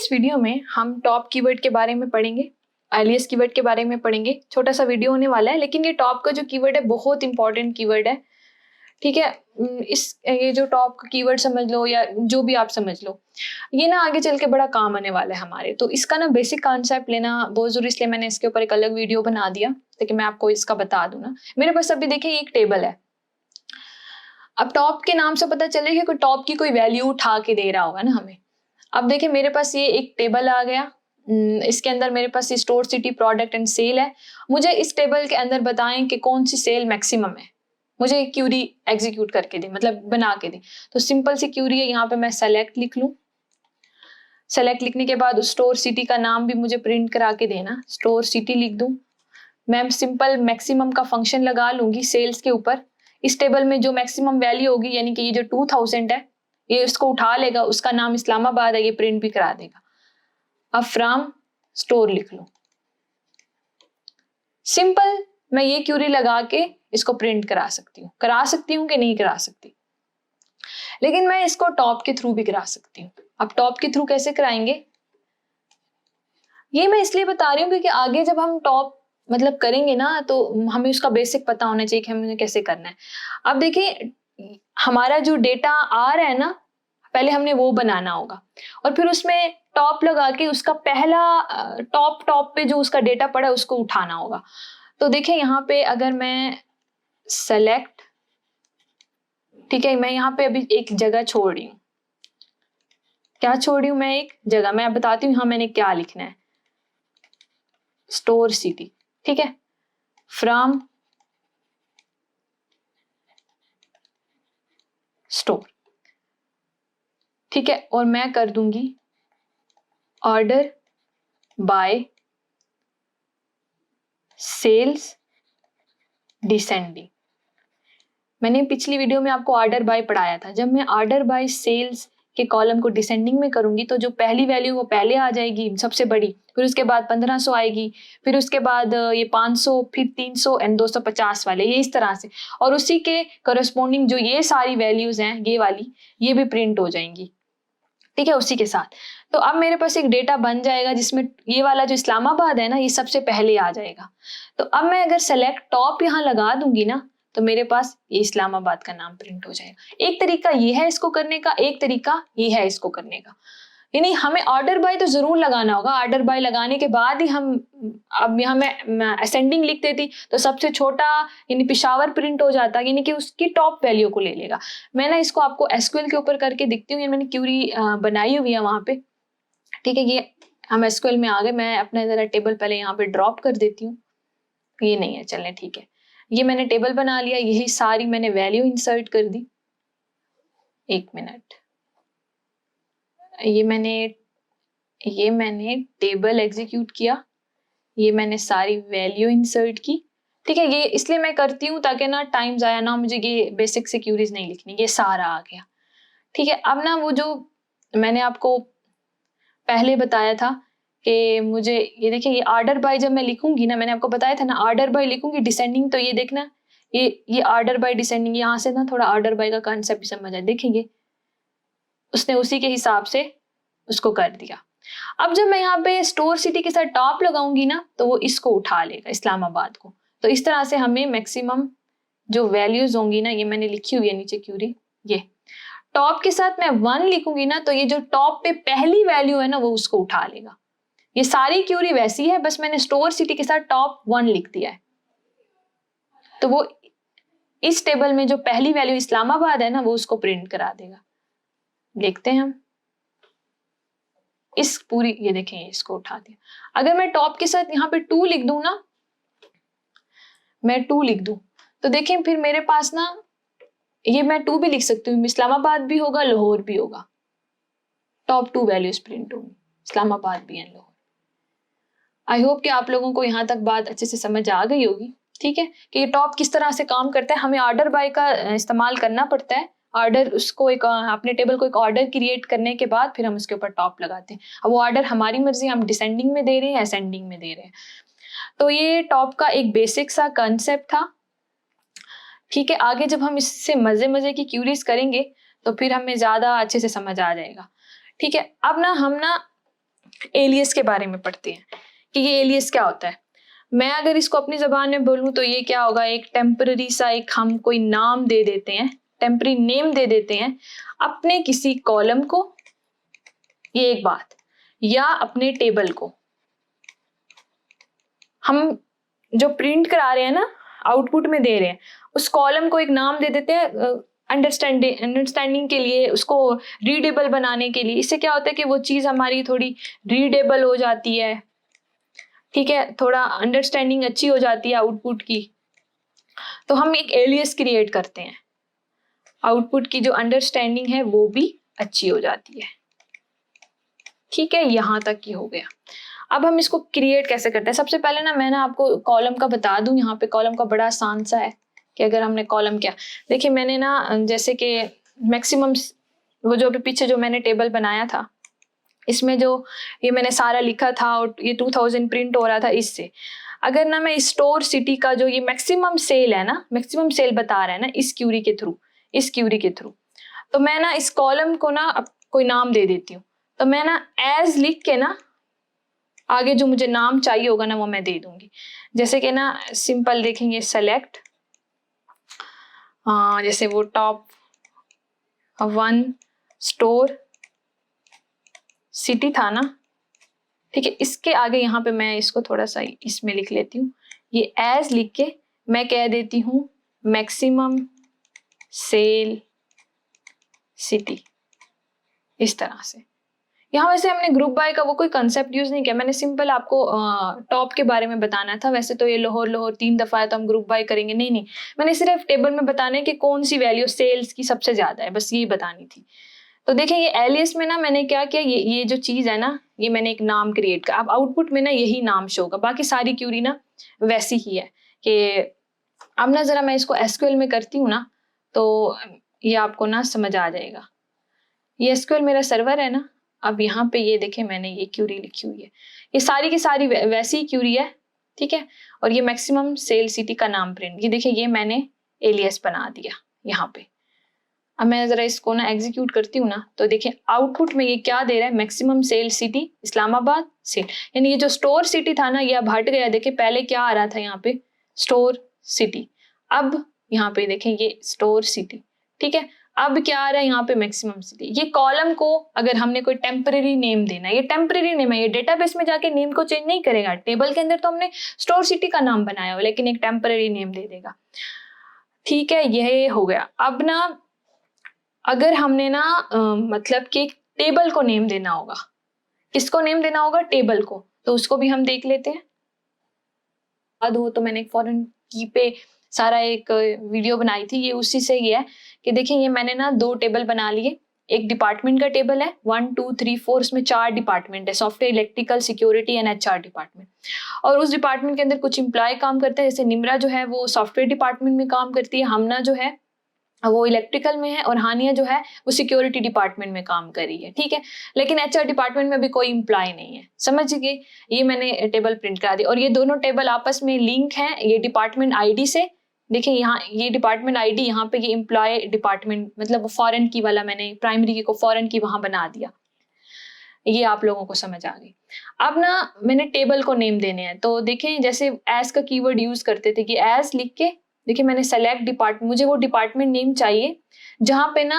इस वीडियो में हम टॉप कीवर्ड के बारे में पढ़ेंगे, एलियस कीवर्ड के बारे में पढ़ेंगे। छोटा सा वीडियो होने वाला है, लेकिन ये टॉप का जो कीवर्ड है बहुत इंपॉर्टेंट कीवर्ड है। ठीक है, ये जो टॉप का कीवर्ड समझ लो या जो भी आप समझ लो, ये ना आगे चल के बड़ा काम आने वाला है हमारे। तो इसका ना बेसिक कॉन्सेप्ट लेना बहुत जरूरी, इसलिए मैंने इसके ऊपर एक अलग वीडियो बना दिया ताकि मैं आपको इसका बता दूं ना। मेरे पास अभी देखिए एक टेबल है। अब टॉप के नाम से पता चले कि टॉप की कोई वैल्यू उठा के दे रहा होगा ना हमें। अब देखिए मेरे पास ये एक टेबल आ गया, इसके अंदर मेरे पास store city product and sale है। मुझे इस टेबल के अंदर बताएं कि कौन सी सेल मैक्सिमम है, मुझे एक क्यूरी एग्जीक्यूट करके दे, मतलब बना के दे। तो सिंपल सी क्यूरी है, यहाँ पे मैं सेलेक्ट लिख लूं। सेलेक्ट लिखने के बाद उस स्टोर सिटी का नाम भी मुझे प्रिंट करा के देना, स्टोर सिटी लिख दूं। मैं सिंपल मैक्सिमम का फंक्शन लगा लूंगी सेल्स के ऊपर। इस टेबल में जो मैक्सिमम वैल्यू होगी, यानी कि ये जो 2000 है, ये इसको उठा लेगा, उसका नाम इस्लामाबाद है, ये प्रिंट भी करा देगा। अब फ्रॉम स्टोर लिख लो। सिंपल, मैं ये क्यूरी लगा के इसको प्रिंट करा सकती हूँ कि नहीं करा सकती, लेकिन मैं इसको टॉप के थ्रू भी करा सकती हूँ। अब टॉप के थ्रू कैसे कराएंगे, ये मैं इसलिए बता रही हूँ क्योंकि आगे जब हम टॉप मतलब करेंगे ना, तो हमें उसका बेसिक पता होना चाहिए कि हमें कैसे करना है। अब देखिए हमारा जो डेटा आ रहा है ना, पहले हमने वो बनाना होगा और फिर उसमें टॉप लगा के उसका पहला टॉप पे जो उसका डेटा पड़ा है उसको उठाना होगा। तो देखिए यहाँ पे अगर मैं सेलेक्ट, ठीक है, मैं यहाँ पे अभी एक जगह छोड़ रही हूँ। क्या छोड़ रही हूँ मैं? एक जगह। मैं बताती हूँ हाँ मैंने क्या लिखना है। स्टोर सिटी, ठीक है, फ्रॉम स्टोर, ठीक है, और मैं कर दूंगी ऑर्डर बाय सेल्स डिसेंडिंग। मैंने पिछली वीडियो में आपको ऑर्डर बाय पढ़ाया था। जब मैं ऑर्डर बाय सेल्स के कॉलम को डिसेंडिंग में करूंगी तो जो पहली वैल्यू वो पहले आ जाएगी सबसे बड़ी, फिर उसके बाद 1500 आएगी, फिर उसके बाद ये 500, फिर 300 एंड 250 वाले, ये इस तरह से। और उसी के करस्पॉन्डिंग जो ये सारी वैल्यूज हैं, ये वाली, ये भी प्रिंट हो जाएंगी, ठीक है, उसी के साथ। तो अब मेरे पास एक डेटा बन जाएगा जिसमें ये वाला जो इस्लामाबाद है ना, ये सबसे पहले आ जाएगा। तो अब मैं अगर सेलेक्ट टॉप यहाँ लगा दूंगी ना, तो मेरे पास ये इस्लामाबाद का नाम प्रिंट हो जाएगा। एक तरीका ये है इसको करने का, एक तरीका ये है इसको करने का। यानी हमें ऑर्डर बाय तो जरूर लगाना होगा। ऑर्डर बाय लगाने के बाद ही हम, अब यहाँ मैं असेंडिंग लिख देती तो सबसे छोटा यानी पिशावर प्रिंट हो जाता, यानी कि उसकी टॉप वैल्यू को ले लेगा। मैं ना इसको आपको एसक्यूएल के ऊपर करके दिखती हूँ, मैंने क्यूरी बनाई हुई है वहां पे, ठीक है। ये हम एसक्यूएल में आ गए। मैं अपना जरा टेबल पहले यहाँ पे ड्रॉप कर देती हूँ, ये नहीं है, चलने, ठीक है। ये मैंने टेबल बना लिया, यही सारी मैंने वैल्यू इंसर्ट कर दी। एक मिनट, ये मैंने टेबल एग्जीक्यूट किया, ये मैंने सारी वैल्यू इंसर्ट की, ठीक है। ये इसलिए मैं करती हूँ ताकि ना टाइम जाया ना, मुझे ये बेसिक सिक्योरिटीज नहीं लिखनी। ये सारा आ गया, ठीक है। अब ना वो जो मैंने आपको पहले बताया था कि मुझे ये देखिए, ये ऑर्डर बाय जब मैं लिखूंगी ना, मैंने आपको बताया था ना ऑर्डर बाय लिखूंगी डिसेंडिंग, तो ये देखना ये ऑर्डर बाय डिसेंडिंग, यहाँ से ना थोड़ा ऑर्डर बाय का कॉन्सेप्ट भी समझ आए। देखेंगे उसने उसी के हिसाब से उसको कर दिया। अब जब मैं यहाँ पे स्टोर सिटी के साथ टॉप लगाऊंगी ना, तो वो इसको उठा लेगा, इस्लामाबाद को। तो इस तरह से हमें मैक्सिमम जो वैल्यूज होंगी ना, ये मैंने लिखी हुई है नीचे क्यूरी, ये टॉप के साथ मैं 1 लिखूंगी ना, तो ये जो टॉप पे पहली वैल्यू है ना, वो उसको उठा लेगा। ये सारी क्यूरी वैसी है, बस मैंने स्टोर सिटी के साथ टॉप 1 लिख दिया है। तो वो इस टेबल में जो पहली वैल्यू इस्लामाबाद है ना, वो उसको प्रिंट करा देगा। देखते हैं हम इस पूरी, ये देखें इसको उठा दिया। अगर मैं टॉप के साथ यहाँ पे 2 लिख दूं ना, मैं 2 लिख दूं, तो देखें फिर मेरे पास ना, ये मैं 2 भी लिख सकती हूँ, इस्लामाबाद भी होगा, लाहौर भी होगा। टॉप 2 वैल्यूज प्रिंट होंगी, इस्लामाबाद भी एंड लाहौर। आई होप कि आप लोगों को यहाँ तक बात अच्छे से समझ आ गई होगी, ठीक है, कि ये टॉप किस तरह से काम करता है। हमें ऑर्डर बाय का इस्तेमाल करना पड़ता है। ऑर्डर, उसको एक अपने टेबल को एक ऑर्डर क्रिएट करने के बाद फिर हम उसके ऊपर टॉप लगाते हैं। अब वो ऑर्डर हमारी मर्जी, हम डिसेंडिंग में दे रहे हैं, असेंडिंग में दे रहे हैं। तो ये टॉप का एक बेसिक सा कंसेप्ट था, ठीक है। आगे जब हम इससे मजे मजे की क्यूरीज करेंगे तो फिर हमें ज्यादा अच्छे से समझ आ जाएगा, ठीक है। अब ना हम ना एलियस के बारे में पढ़ते हैं कि ये एलियस क्या होता है। मैं अगर इसको अपनी जबान में बोलूं तो ये क्या होगा, एक टेम्पररी सा एक हम कोई नाम दे देते हैं, टेम्पररी नेम दे देते हैं अपने किसी कॉलम को, ये एक बात, या अपने टेबल को। हम जो प्रिंट करा रहे हैं ना, आउटपुट में दे रहे हैं, उस कॉलम को एक नाम दे देते हैं अंडरस्टैंडिंग के लिए, उसको रीडेबल बनाने के लिए। इससे क्या होता है कि वो चीज़ हमारी थोड़ी रीडेबल हो जाती है, ठीक है, थोड़ा अंडरस्टैंडिंग अच्छी हो जाती है आउटपुट की। तो हम एक एलियस क्रिएट करते हैं, आउटपुट की जो अंडरस्टैंडिंग है वो भी अच्छी हो जाती है। ठीक है, यहाँ तक ही हो गया। अब हम इसको क्रिएट कैसे करते हैं। सबसे पहले ना मैं आपको कॉलम का बता दूं, यहाँ पे कॉलम का बड़ा आसान सा है कि अगर हमने कॉलम क्या, देखिए मैंने ना जैसे कि मैक्सिमम वो जो अभी पीछे जो मैंने टेबल बनाया था, इसमें जो ये मैंने सारा लिखा था और ये 2000 प्रिंट हो रहा था, इससे अगर ना मैं स्टोर सिटी का जो ये मैक्सिमम सेल है ना, मैक्सिमम सेल बता रहा है ना इस क्यूरी के थ्रू, तो मैं ना इस कॉलम को ना अब कोई नाम दे देती हूँ। तो मैं ना एज लिख के ना आगे जो मुझे नाम चाहिए होगा ना वो मैं दे दूंगी। जैसे कि ना सिंपल देखेंगे सेलेक्ट, जैसे वो टॉप 1 स्टोर सिटी था ना, ठीक है, इसके आगे यहाँ पे मैं इसको थोड़ा सा इसमें लिख लेती हूँ, ये एज लिख के मैं कह देती हूँ मैक्सिमम सेल सिटी, इस तरह से। यहाँ वैसे हमने ग्रुप बाय का वो कोई कंसेप्ट यूज नहीं किया, मैंने सिंपल आपको टॉप के बारे में बताना था। वैसे तो ये लाहौर 3 दफा है तो हम ग्रुप बाय करेंगे, नहीं, मैंने सिर्फ टेबल में बताना है कि कौन सी वैल्यू सेल्स की सबसे ज्यादा है, बस यही बतानी थी। तो देखें ये एलियस में ना मैंने क्या किया, ये जो चीज है ना, ये मैंने एक नाम क्रिएट किया। अब आउटपुट में ना यही नाम शो होगा, बाकी सारी क्यूरी ना वैसी ही है। कि अब ना जरा मैं इसको एसक्यूएल में करती हूँ ना, तो ये आपको ना समझ आ जाएगा। ये एसक्यूएल मेरा सर्वर है ना, अब यहाँ पे ये देखें मैंने ये क्यूरी लिखी हुई है, ये सारी की सारी वैसी ही क्यूरी है, ठीक है। और ये मैक्सिमम सेल सिटी का नाम प्रिंट, ये देखिए ये मैंने एलियस बना दिया यहाँ पे। अब मैं जरा इसको ना एग्जीक्यूट करती हूँ ना, तो देखिए आउटपुट में ये क्या दे रहा है, maximum sale city Islamabad sale, यानी ये जो स्टोर सिटी था ना ये अब हट गया। देखिए पहले क्या आ रहा था यहाँ पे, स्टोर सिटी, अब यहाँ पे देखें ये स्टोर सिटी, ठीक है। अब क्या आ रहा है यहाँ पे, मैक्सिमम सिटी। ये कॉलम को अगर हमने कोई टेम्पररी नेम देना है, ये टेम्पररी नेम है, ये डेटाबेस में जाके नेम को चेंज नहीं करेगा। टेबल के अंदर तो हमने स्टोर सिटी का नाम बनाया हो, लेकिन एक टेम्पररी नेम दे देगा, ठीक है। यह हो गया। अब ना अगर हमने ना मतलब कि टेबल को नेम देना होगा, किसको नेम देना होगा, टेबल को, तो उसको भी हम देख लेते हैं। याद हो तो मैंने एक फॉरेन की पे सारा एक वीडियो बनाई थी, ये उसी से ही है कि देखिए ये मैंने ना 2 टेबल बना लिए। एक डिपार्टमेंट का टेबल है 1 2 3 4, इसमें 4 डिपार्टमेंट है, software, electrical, security and HR department. और उस डिपार्टमेंट के अंदर कुछ एम्प्लॉय काम करते हैं, जैसे निम्रा जो है वो सॉफ्टवेयर डिपार्टमेंट में काम करती है, हमना जो है वो इलेक्ट्रिकल में है, और हानिया जो है वो सिक्योरिटी डिपार्टमेंट में काम कर रही है, ठीक है। लेकिन HR डिपार्टमेंट में भी कोई एम्प्लॉय नहीं है, समझ गए। ये मैंने टेबल प्रिंट करा दी, और ये दोनों टेबल आपस में लिंक हैं, ये डिपार्टमेंट आईडी से। देखिए यहाँ ये डिपार्टमेंट आईडी, यहाँ पे ये एम्प्लॉय डिपार्टमेंट, मतलब फॉरेन की वाला मैंने प्राइमरी की को फॉरेन की वहां बना दिया। ये आप लोगों को समझ आ गई। अब ना मैंने टेबल को नेम देने हैं, तो देखें जैसे एज का कीवर्ड यूज करते थे कि एज लिख के देखिए मैंने सेलेक्ट डिपार्टमेंट, मुझे वो डिपार्टमेंट नेम चाहिए जहाँ पे ना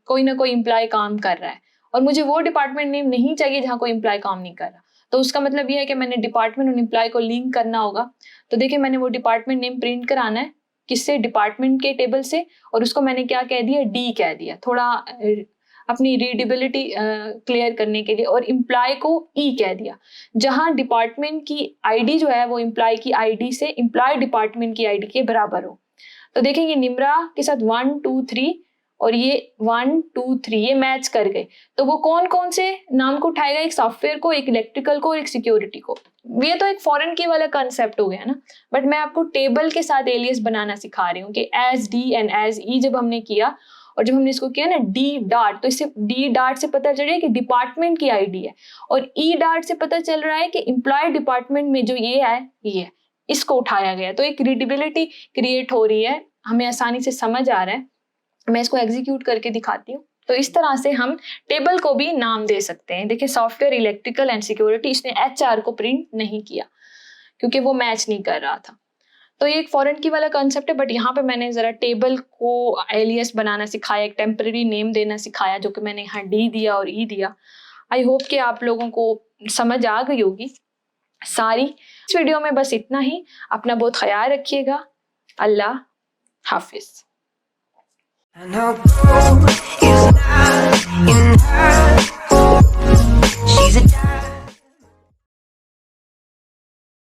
कोई ना कोई एम्प्लॉय काम कर रहा है, और मुझे वो डिपार्टमेंट नेम नहीं चाहिए जहाँ कोई एम्प्लॉय काम नहीं कर रहा। तो उसका मतलब ये है कि मैंने डिपार्टमेंट और एम्प्लॉय को लिंक करना होगा। तो देखिए मैंने वो डिपार्टमेंट नेम प्रिंट कराना है, किससे, डिपार्टमेंट के टेबल से, और उसको मैंने क्या कह दिया, डी कह दिया, थोड़ा अपनी रीडेबिलिटी क्लियर करने के लिए, और एम्प्लॉय को ई कह दिया, जहां डिपार्टमेंट की आईडी जो है वो एम्प्लॉय की आईडी से एम्प्लॉय डिपार्टमेंट की आईडी के बराबर हो। तो देखिए ये निम्रा के साथ 1 2 3 और ये 1 2 3 ये मैच कर गए। तो वो कौन कौन से नाम को उठाएगा, एक सॉफ्टवेयर को, एक इलेक्ट्रिकल को और एक सिक्योरिटी को। ये तो एक फॉरेन की वाला कंसेप्ट हो गया ना, बट मैं आपको टेबल के साथ एलियस बनाना सिखा रही हूँ कि एज डी एंड एज ई जब हमने किया, और जब हमने इसको किया ना डी डाट, तो इससे डी डाट से पता चल रहा है कि डिपार्टमेंट की आईडी है, और ई डाट से पता चल रहा है कि एम्प्लॉय डिपार्टमेंट में जो ये है इसको उठाया गया। तो एक रीडेबिलिटी क्रिएट हो रही है, हमें आसानी से समझ आ रहा है। मैं इसको एग्जीक्यूट करके दिखाती हूँ। तो इस तरह से हम टेबल को भी नाम दे सकते हैं। देखिए सॉफ्टवेयर इलेक्ट्रिकल एंड सिक्योरिटी, इसने HR को प्रिंट नहीं किया क्योंकि वो मैच नहीं कर रहा था। तो ये एक फॉरेन की वाला कॉन्सेप्ट है, बट यहाँ पे मैंने जरा टेबल को एलियस बनाना सिखाया, एक टेम्पररी नेम देना सिखाया, जो कि मैंने यहाँ D दिया और E दिया। आई होप कि आप लोगों को समझ आ गई होगी सारी। इस वीडियो में बस इतना ही। अपना बहुत ख्याल रखिएगा। अल्लाह हाफिज।